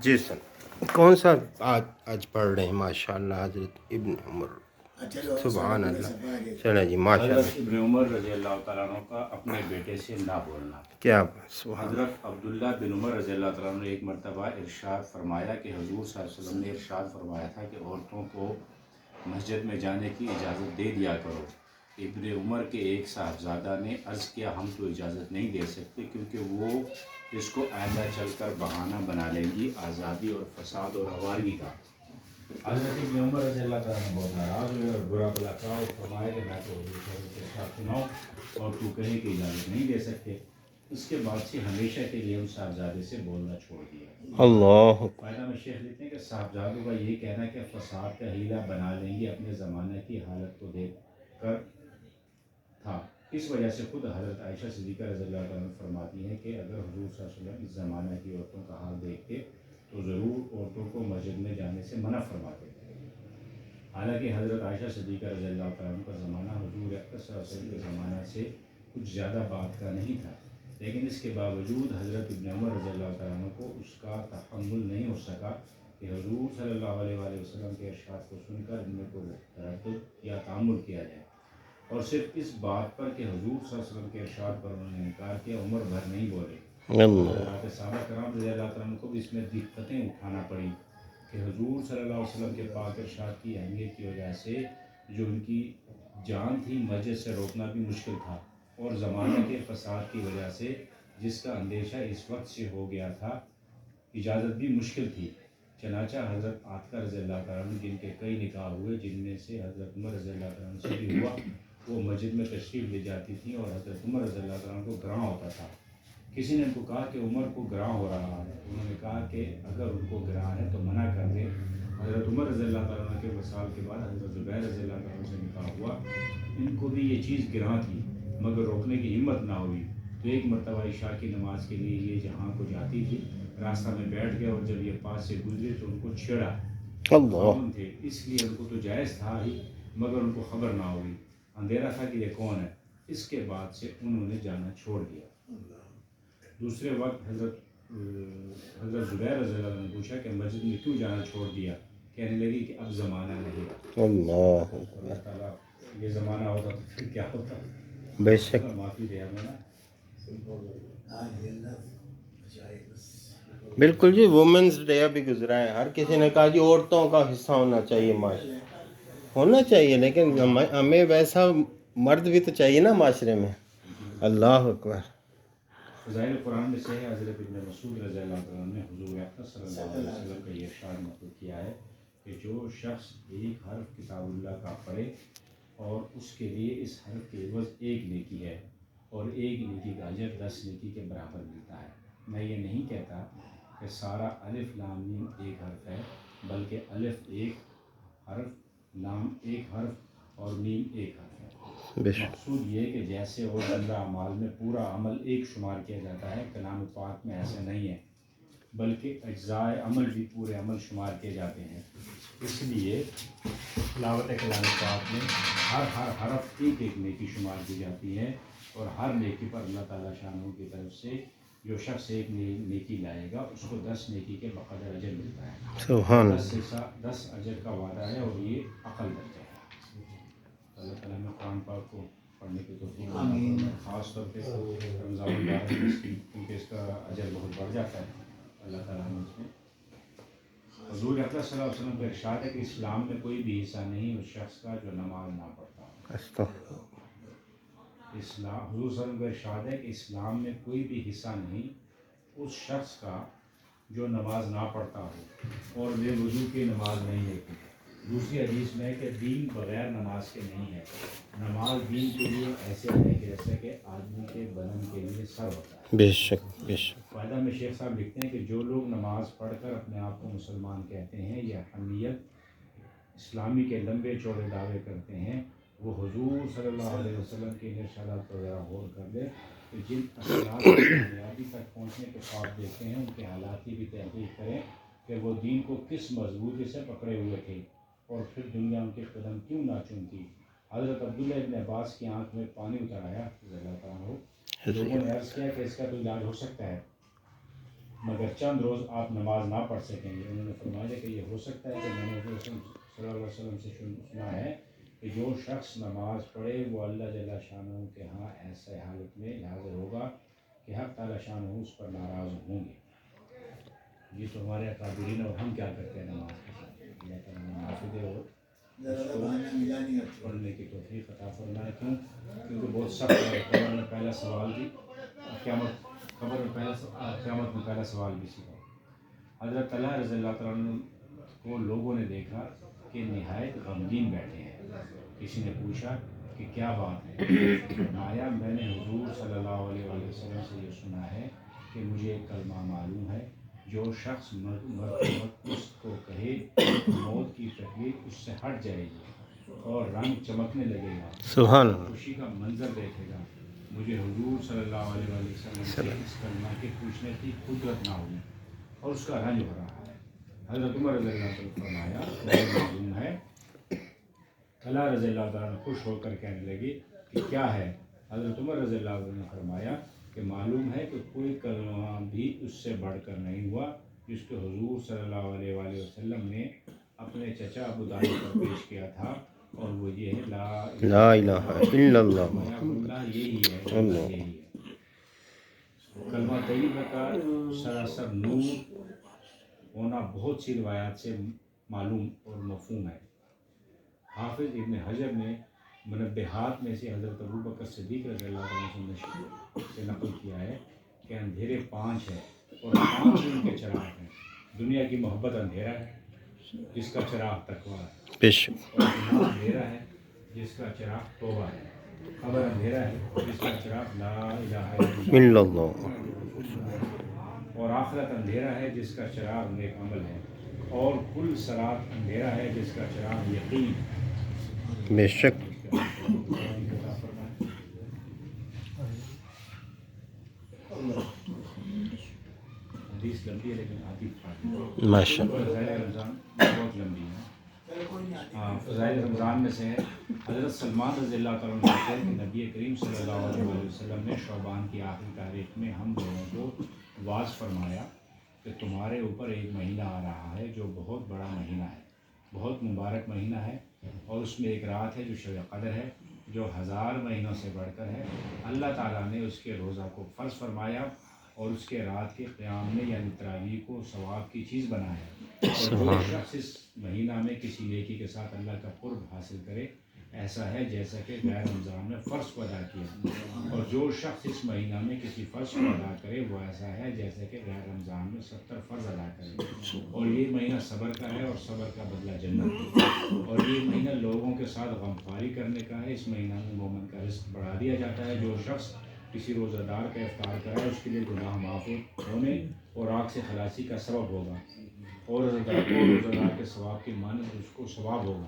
جی سر کون سا آج پڑھ رہے ہیں؟ ماشاء اللہ حضرت ابن عمر، سبحان اللہ، چلیں جی ماشاء حضرت اللہ. ابن عمر رضی اللہ تعالیٰ عنہ کا اپنے بیٹے سے نہ بولنا. کیا سبحان اللہ. حضرت عبداللہ بن عمر رضی اللہ تعالیٰ عنہ نے ایک مرتبہ ارشاد فرمایا کہ حضور صلی اللہ علیہ وسلم نے ارشاد فرمایا تھا کہ عورتوں کو مسجد میں جانے کی اجازت دے دیا کرو. ابن عمر کے ایک صاحبزادہ نے عرض کیا ہم تو اجازت نہیں دے سکتے کیونکہ وہ اس کو آئندہ چل کر بہانہ بنا لیں گی آزادی اور فساد اور آوارگی کا. حضرت ابن عمر رضی اللہ تعالیٰ عنہ بہت ناراض ہوئے اور برا بھلا کہا اور فرمایا کہ میں تو حضور صلی اللہ علیہ وسلم کے ارشاد سناؤ اور تو کہے کہ اجازت نہیں دے سکتے. اس کے بعد سے ہمیشہ کے لیے ان صاحبزادے سے بولنا چھوڑ دیا. اللہ فائدہ میں شیخ لکھتے ہیں کہ صاحبزادوں کا یہ کہنا کہ فساد کا ہیلہ بنا لیں گے اپنے زمانے کی حالت کو دیکھ کر تھا. اس وجہ سے خود حضرت عائشہ صدیقہ رضی اللہ تعالیٰ عنہ فرماتی ہیں کہ اگر حضور صلی اللہ علیہ وسلم اس زمانہ کی عورتوں کا حال دیکھتے تو ضرور عورتوں کو مسجد میں جانے سے منع فرماتے. حالانکہ حضرت عائشہ صدیقہ رضی اللہ تعالیٰ عنہ کا زمانہ حضور اکرم صلی اللہ علیہ وسلم کے زمانہ سے کچھ زیادہ بات کا نہیں تھا، لیکن اس کے باوجود حضرت ابن عمر رضی اللہ تعالیٰ عنہ کو اس کا تحمل نہیں ہو سکا کہ حضور صلی اللہ علیہ وآلہ وسلم کے ارشاد کو سن کر ان میں کوئی تردد یا تعامل کیا جائے، اور صرف اس بات پر کہ حضور صلی اللہ علیہ وسلم کے ارشاد پر انہوں نے انکار کیا عمر بھر نہیں بولے. حضرات صحابہ کرام رضی اللہ تعالیٰ عنہ کو بھی اس میں دقتیں اٹھانا پڑی کہ حضور صلی اللہ علیہ وسلم کے پاک ارشاد کی اہمیت کی وجہ سے جو ان کی جان تھی مسجد سے روکنا بھی مشکل تھا، اور زمانے کے فساد کی وجہ سے جس کا اندیشہ اس وقت سے ہو گیا تھا اجازت بھی مشکل تھی. چنانچہ حضرت عاتقہ رضی اللہ تعالیٰ عنہ جن کے کئی نکاح ہوئے جن میں سے حضرت عمر رضی اللہ تعالیٰ عنہ سے بھی ہوا، وہ مسجد میں تشریف لے جاتی تھیں اور حضرت عمر رضی اللہ تعالیٰ عنہ کو گراں ہوتا تھا. کسی نے ان کو کہا کہ عمر کو گراں ہو رہا ہے. انہوں نے کہا کہ اگر ان کو گراں ہے تو منع کر دیں. حضرت عمر رضی اللہ تعالیٰ عنہ کے وصال کے بعد حضرت زبیر رضی اللہ تعالیٰ عنہ سے نکاح ہوا. ان کو بھی یہ چیز گراں تھی مگر روکنے کی ہمت نہ ہوئی. تو ایک مرتبہ عشاء کی نماز کے لیے یہ جہاں کو جاتی تھی، راستہ میں بیٹھ گئے اور جب یہ پاس سے گزرے تو ان کو چھیڑا. خاتون تھے اس لیے ان کو تو جائز تھا ہی مگر ان کو خبر نہ ہوئی، اندھیرا تھا کہ یہ کون ہے. اس کے بعد سے انہوں نے جانا چھوڑ دیا. دوسرے وقت حضرت زبیر رضی اللہ عنہ نے پوچھا کہ مسجد میں کیوں جانا چھوڑ دیا؟ کہنے لگی کہ اب زمانہ نہیں. اللہ تعالیٰ یہ زمانہ ہوتا تو پھر کیا ہوتا. بے شک معافی دے ہمیں نا. بالکل جی. وومنس ڈے ابھی گزرا ہے، ہر کسی نے کہا جی عورتوں کا حصہ ہونا چاہیے، معاشرے ہونا چاہیے، لیکن ہمیں ویسا مرد بھی تو چاہیے نا معاشرے میں. اللہ اکبر. فضائل قرآن میں سے ہے حضرت ابن مسعود رضی اللہ تعالیٰ عنہ نے حضور اکرم صلی اللہ علیہ وسلم کا یہ ارشاد نقل کیا ہے کہ جو شخص ایک حرف کتاب اللہ کا پڑھے اور اس کے لیے اس حرف کے عوض ایک نیکی ہے اور ایک نیکی کا اجر 10 نیکی کے برابر ملتا ہے. میں یہ نہیں کہتا کہ سارا الف لام میم ایک حرف ہے، بلکہ الف ایک حرف، لام ایک حرف اور میم ایک حرف ہے. مقصود یہ کہ جیسے اور زندہ اعمال میں پورا عمل ایک شمار کیا جاتا ہے، کلام پاک میں ایسا نہیں ہے بلکہ اجزائے عمل بھی پورے عمل شمار کیے جاتے ہیں. اس لیے تلاوت کلام پاک میں ہر حرف ایک ایک نیکی شمار کی جاتی ہے، اور ہر نیکی پر اللہ تعالیٰ شانوں کی طرف سے جو شخص ایک نیکی لائے گا اس کو 10 نیکی کے بقدر اجر ملتا ہے. سبحان 10 اجر کا وعدہ ہے اور یہ عقل درجہ ہے. اللہ تعالیٰ نے قرآن پاک کو پڑھنے کی توفیق عطا فرمائے، خاص طور پہ رمضان المبارک میں کیونکہ اس کا اجر بہت بڑھ جاتا ہے. اللہ تعالیٰ نے اس میں حضور اکرم صلی اللہ علیہ وسلم کا ارشاد ہے کہ اسلام میں کوئی بھی حصہ نہیں اس شخص کا جو نماز نہ پڑھتا ہو. اسلام حضور صلی اللہ علیہ وسلم کا ارشاد ہے کہ اسلام میں کوئی بھی حصہ نہیں اس شخص کا جو نماز نہ پڑھتا ہو اور بے وضو کی نماز نہیں لیتی. دوسری حدیث میں ہے کہ دین بغیر نماز کے نہیں ہے. نماز دین کے لیے ایسے ہے کہ جیسے کہ آدمی کے بدن کے لیے سر ہوتا ہے. بے شک بے شک. فائدہ میں شیخ صاحب لکھتے ہیں کہ جو لوگ نماز پڑھ کر اپنے آپ کو مسلمان کہتے ہیں یا حمیت اسلامی کے لمبے چوڑے دعوے کرتے ہیں، وہ حضور صلی اللہ علیہ وسلم کے ارشادات پر ذرا غور کر لے کہ جن اصلاح کی کامیابی تک پہنچنے کے خواب دیکھتے ہیں ان کے حالات کی بھی تحقیق کریں کہ وہ دین کو کس مضبوطی سے پکڑے ہوئے تھے اور پھر دنیا ان کے قدم کیوں نہ چومتی. حضرت عبداللہ ابن عباس کی آنکھ میں پانی اتر آیا رضی اللہ تعالیٰ عنہ. لوگوں نے عرض کیا کہ اس کا تو علاج ہو سکتا ہے. مگر چند روز آپ نماز نہ پڑھ سکیں گے. انہوں نے فرمایا کہ یہ ہو سکتا ہے کہ میں نے حضور صلی اللہ علیہ وسلم سے سنا ہے کہ جو شخص نماز پڑھے وہ اللہ جل شانہ کے ہاں ایسے حالت میں حاضر ہوگا کہ حق تعالی شانہ اس پر ناراض ہوں گے. یہ تو ہمارے اکابرین اور ہم کیا کرتے ہیں نماز کے ساتھ. اللہ تعالیٰ نے معافی دے اور اس کو پڑھنے کی توفیق عطا فرمائے. کیوں؟ کیونکہ بہت سخت ہے. قبر میں پہلا سوال بھی قیامت میں پہلا سوال بھی سیکھا. حضرت طلحہ رضی اللہ تعالیٰ عنہ کو لوگوں نے دیکھا کہ نہایت غمگین بیٹھے ہیں. کسی نے پوچھا کہ کیا بات ہے؟ فرمایا میں نے حضور صلی اللہ علیہ وسلم سے یہ سنا ہے کہ مجھے ایک کلمہ معلوم ہے جو شخص مرتے وقت اس کو کہے موت کی تکلیف اس سے ہٹ جائے گی اور رنگ چمکنے لگے گا. سبحان اللہ. خوشی کا منظر دیکھے گا. مجھے حضور صلی اللہ علیہ وسلم سے اس کلمہ کے پوچھنے کی قدرت نہ ہوئی اور اس کا رنج ہو رہا ہے. حضرت عمر رضی اللہ عنہ نے فرمایا مجھے معلوم ہے. طلحہ رضی اللہ تعالیٰ خوش ہو کر کہنے لگے کہ کیا ہے؟ حضرت عمر رضی اللہ عنہ نے فرمایا کہ معلوم ہے کہ کوئی کلمہ بھی اس سے بڑھ کر نہیں ہوا جس کو حضور صلی اللہ علیہ وآلہ وسلم نے اپنے چچا ابو طالب پر پیش کیا تھا اور وہ یہ ہے لا الہ الا اللہ. اللہ. یہی ہے اللہ. یہی ہے کلمہ طیبہ کا سراسر نور ہونا بہت سی روایات سے معلوم اور مفہوم ہے. حافظ ابن حجر نے منبہات میں سے حضرت ابو بکر صدیق رضی اللہ عنہ سے نقل کیا ہے کہ اندھیرے 5 ہیں اور 5 ان کے چراغ ہیں. دنیا کی محبت اندھیرا ہے جس کا چراغ تقویٰ ہے. بے شک. اور گناہ اندھیرا ہے جس کا چراغ توبہ ہے. قبر اندھیرا ہے جس کا چراغ لا الہ الا اللہ. اور آخرت اندھیرا ہے جس کا چراغ نیک عمل ہے. اور کل صراط اندھیرا ہے جس کا چراغ یقین. بے شک. حدیث لمبی ہے لیکن آدھی ماشاء اللہ. فضائل رمضان بہت لمبی ہے. فضائل رمضان میں سے ہے حضرت سلمان رضی اللہ تعالیٰ عنہ کہتے ہیں کہ نبی کریم صلی اللہ علیہ وسلم نے شعبان کی آخری تاریخ میں ہم لوگوں کو واعظ فرمایا کہ تمہارے اوپر ایک مہینہ آ رہا ہے جو بہت بڑا مہینہ ہے, بہت مبارک مہینہ ہے, اور اس میں ایک رات ہے جو شب قدر ہے جو 1000 مہینوں سے بڑھ کر ہے. اللہ تعالیٰ نے اس کے روزہ کو فرض فرمایا اور اس کے رات کے قیام میں یعنی تراویح کو ثواب کی چیز بنایا. اور جو شخص اس مہینہ میں کسی نیکی کے ساتھ اللہ کا قرب حاصل کرے ایسا ہے جیسا کہ غیر رمضان میں فرض کو ادا کیا. اور جو شخص اس مہینہ میں کسی فرض کو ادا کرے وہ ایسا ہے جیسا کہ غیر رمضان میں 70 فرض ادا کرے. اور یہ مہینہ صبر کا ہے اور صبر کا بدلہ جنت ہے. اور یہ مہینہ لوگوں کے ساتھ غمخواری کرنے کا ہے. اس مہینہ میں مومن کا رزق بڑھا دیا جاتا ہے. جو شخص کسی روزہ دار کا افطار کرائے اس کے لیے گناہ معاف ہونے اور آگ سے خلاصی کا سبب ہوگا. اور روزہ دار کے ثواب کی مانند اس کو ثواب ہوگا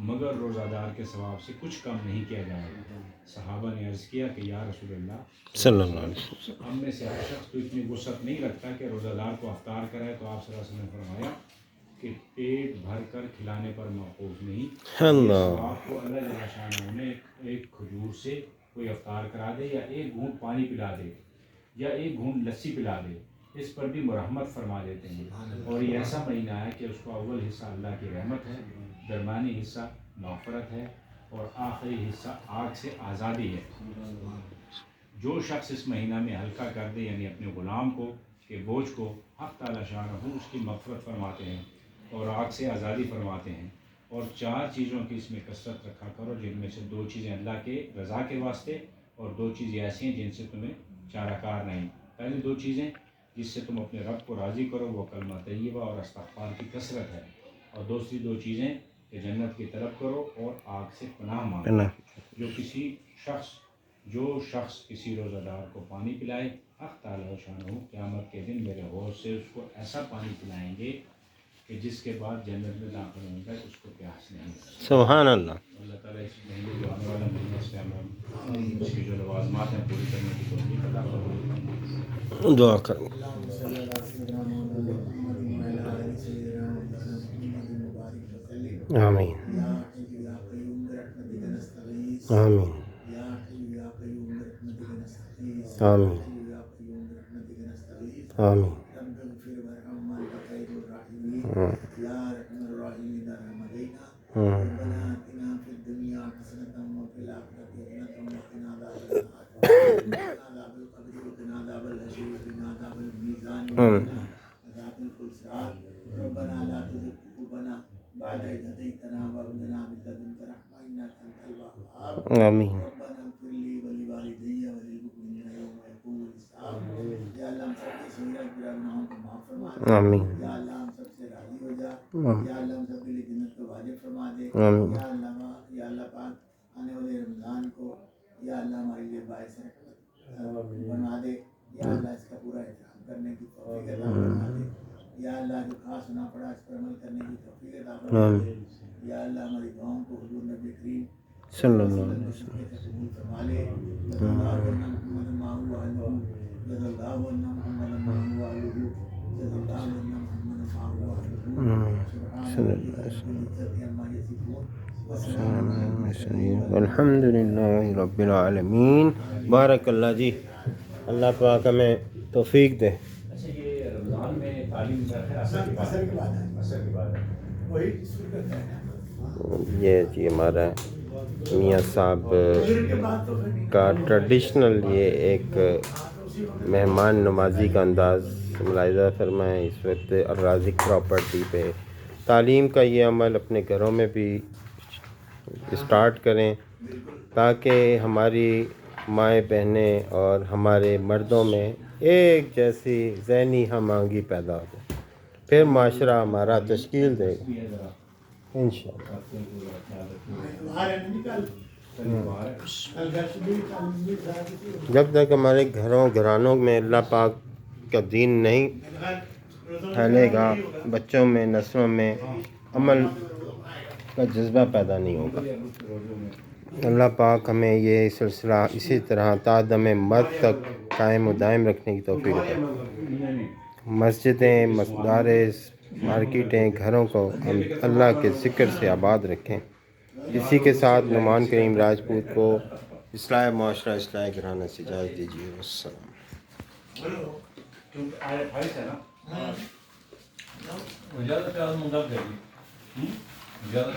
مگر روزہ دار کے ثواب سے کچھ کم نہیں کیا جائے گا. صحابہ نے عرض کیا کہ یا رسول اللہ صلی اللہ علیہ وسلم, ہم میں سے ہر شخص تو اتنی وسعت نہیں رکھتا کہ روزہ دار کو افطار کرائے. تو آپ صلی اللہ علیہ وسلم نے فرمایا کہ پیٹ بھر کر کھلانے پر موقوف نہیں. اللہ. آپ کو اللہ جل شانہ نے ایک کھجور سے کوئی افطار کرا دے یا ایک گھونٹ پانی پلا دے یا ایک گھونٹ لسی پلا دے اس پر بھی مرحمت فرما دیتے ہیں. اور یہ ایسا مہینہ ہے کہ اس کا اول حصہ اللہ کی رحمت ہے, درمیانی حصہ مغفرت ہے اور آخری حصہ آگ سے آزادی ہے. جو شخص اس مہینہ میں ہلکا کر دے یعنی اپنے غلام کو کہ بوجھ کو حق تعالی شانہ اس کی مغفرت فرماتے ہیں اور آگ سے آزادی فرماتے ہیں. اور 4 چیزوں کی اس میں کثرت رکھا کرو جن میں سے 2 چیزیں اللہ کے رضا کے واسطے اور 2 چیزیں ایسی ہیں جن سے تمہیں چارہ کار نہیں. پہلی 2 چیزیں جس سے تم اپنے رب کو راضی کرو وہ کلمہ طیبہ اور استغفار کی کثرت ہے. اور دوسری 2 چیزیں کہ جنت کی طلب کرو اور آگ سے پناہ مانگو. جو شخص کسی روزہ دار کو پانی پلائے حق تعالی شانہ قیامت کے دن میرے حوض سے اس کو ایسا پانی پلائیں گے کہ جس کے بعد جنت میں داخل ہوگا اس کو پیاس نہیں. سبحان اللہ. اللہ تعالیٰ اس مہینے جو آنے والا مہینہ اس میں اس کی جو لوازمات ہیں پوری کرنے کی توفیق عطا فرمائے. دعا کریں. آمین آمین آمین آمین. الراحمين يا ارحم الراحمين ارحم علينا ہوں ربنا آتنا في الدنيا حسنة وفي الآخرة حسنة وقنا عذاب النار وقنا عذاب القبر وقنا عذاب الحشر وقنا عذاب الميزان وقنا عذاب الفساد ربنا لا تزغ قلوبنا بعد إذ هديتنا وهب لنا من لدنك رحمة إنك أنت الوهاب آمین ربنا اغفر لي ولوالدي وللمؤمنين يوم يقوم الحساب یا اللہ ہم سب کے صغیرہ کبیرہ گناہوں کو معاف فرما دے آمین یا اللہ ہم سب سے راضی ہو جا یا اللہ ہم سب کے لیے جنت کو واجب فرما دے آمین یا اللہ پاک آنے والے رمضان کو یا اللہ ہمارے لیے باعث رحمت بنا دے یا اللہ اس کا پورا احترام کرنے کی توفیق عطا فرما دے یا اللہ جو خاص سنا پڑا اس پر عمل کرنے کی توفیق عطا فرما دے یا اللہ ہماری دعاؤں کو حضور نبی کریم صلی اللہ علیہ وسلم قبول فرما لے جزا اللہ عنا محمد ما هو اهله جزا اللہ عنا محمد ما هو اهله جزا اللہ عنا محمد ما هو اهله سبحان ربك رب العزة عما يصفون وسلام على المرسلين الحمد للہ رب العالمین. بارک اللہ جی، اللہ پاک ہمیں توفیق دے. اچھا یہ رمضان میں تعلیم کا خیر اثر کے بعد ہے وہی شروع کرتے ہیں یہ جی ہمارا میاں صاحب کا ٹریڈیشنل یہ ایک مہمان نوازی کا انداز ملاحظہ فرمائیں. اس وقت الرازق پراپرٹی پہ تعلیم کا یہ عمل اپنے گھروں میں بھی اسٹارٹ کریں تاکہ ہماری مائیں بہنیں اور ہمارے مردوں میں ایک جیسی ذہنی ہم آہنگی پیدا ہو جائے، پھر معاشرہ ہمارا تشکیل دے گا انشاءاللہ. جب تک ہمارے گھرانوں میں اللہ پاک کا دین نہیں پھیلے گا، بچوں میں نسلوں میں عمل کا جذبہ پیدا نہیں ہوگا. اللہ پاک ہمیں یہ سلسلہ اسی طرح تا دم مرگ تک قائم و دائم رکھنے کی توفیق دے. مسجدیں، مدارس، مارکیٹیں، گھروں کو ہم اللہ کے ذکر سے آباد رکھیں. اسی کے ساتھ نعمان کریم راجپوت کو اصلاح معاشرہ، اصلاح گھرانہ سے اجازت دیجیے. السلام. زیادہ